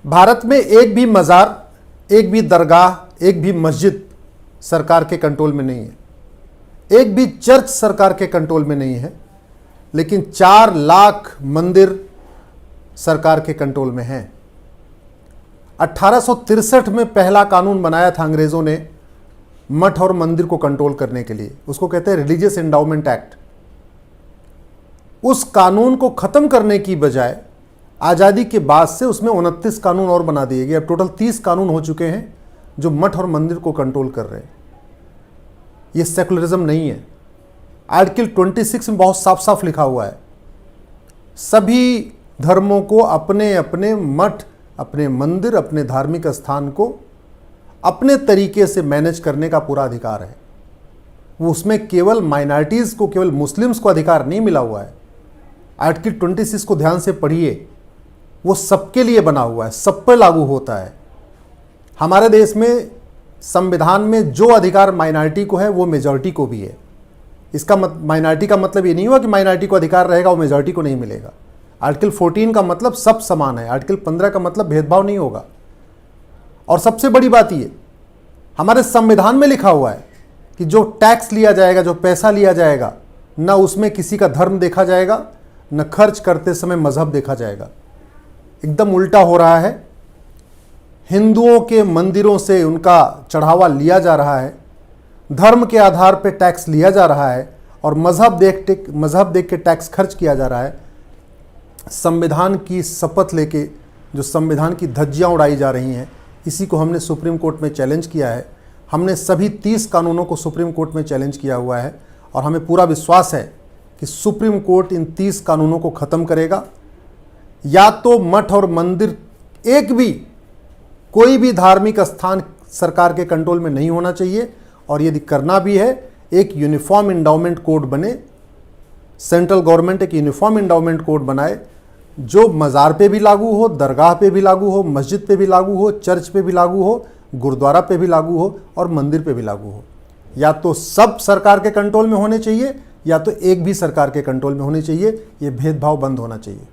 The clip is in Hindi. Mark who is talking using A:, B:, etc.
A: भारत में एक भी मज़ार, एक भी दरगाह, एक भी मस्जिद सरकार के कंट्रोल में नहीं है, एक भी चर्च सरकार के कंट्रोल में नहीं है, लेकिन 4 लाख मंदिर सरकार के कंट्रोल में हैं। 1863 में पहला कानून बनाया था अंग्रेज़ों ने मठ और मंदिर को कंट्रोल करने के लिए, उसको कहते हैं रिलीजियस एंडाउमेंट एक्ट। उस कानून को ख़त्म करने की बजाय आज़ादी के बाद से उसमें 29 कानून और बना दिए गए। अब टोटल 30 कानून हो चुके हैं जो मठ और मंदिर को कंट्रोल कर रहे हैं। ये सेकुलरिज्म नहीं है। आर्टिकल 26 में बहुत साफ साफ लिखा हुआ है, सभी धर्मों को अपने अपने मठ, अपने मंदिर, अपने धार्मिक स्थान को अपने तरीके से मैनेज करने का पूरा अधिकार है। वो उसमें केवल माइनॉरिटीज़ को, केवल मुस्लिम्स को अधिकार नहीं मिला हुआ है। आर्टिकल 26 को ध्यान से पढ़िए, वो सबके लिए बना हुआ है, सब पर लागू होता है। हमारे देश में संविधान में जो अधिकार माइनॉरिटी को है वो मेजॉरिटी को भी है। इसका माइनॉरिटी का मतलब ये नहीं हुआ कि माइनॉरिटी को अधिकार रहेगा वो मेजॉरिटी को नहीं मिलेगा। आर्टिकल 14 का मतलब सब समान है, आर्टिकल 15 का मतलब भेदभाव नहीं होगा। और सबसे बड़ी बात ये, हमारे संविधान में लिखा हुआ है कि जो टैक्स लिया जाएगा, जो पैसा लिया जाएगा, न उसमें किसी का धर्म देखा जाएगा, न खर्च करते समय मजहब देखा जाएगा। एकदम उल्टा हो रहा है। हिंदुओं के मंदिरों से उनका चढ़ावा लिया जा रहा है, धर्म के आधार पर टैक्स लिया जा रहा है और मजहब देख के टैक्स खर्च किया जा रहा है। संविधान की शपथ लेके जो संविधान की धज्जियां उड़ाई जा रही हैं, इसी को हमने सुप्रीम कोर्ट में चैलेंज किया है। हमने सभी 30 कानूनों को सुप्रीम कोर्ट में चैलेंज किया हुआ है और हमें पूरा विश्वास है कि सुप्रीम कोर्ट इन 30 कानूनों को ख़त्म करेगा। या तो मठ और मंदिर, एक भी कोई भी धार्मिक स्थान सरकार के कंट्रोल में नहीं होना चाहिए, और यदि करना भी है एक यूनिफॉर्म इंडाउमेंट कोड बने, सेंट्रल गवर्नमेंट एक यूनिफॉर्म इंडाउमेंट कोड बनाए जो मज़ार पे भी लागू हो, दरगाह पे भी लागू हो, मस्जिद पे भी लागू हो, चर्च पे भी लागू हो, गुरुद्वारा पे भी लागू हो और मंदिर पे भी लागू हो। या तो सब सरकार के कंट्रोल में होने चाहिए या तो एक भी सरकार के कंट्रोल में होने चाहिए। ये भेदभाव बंद होना चाहिए।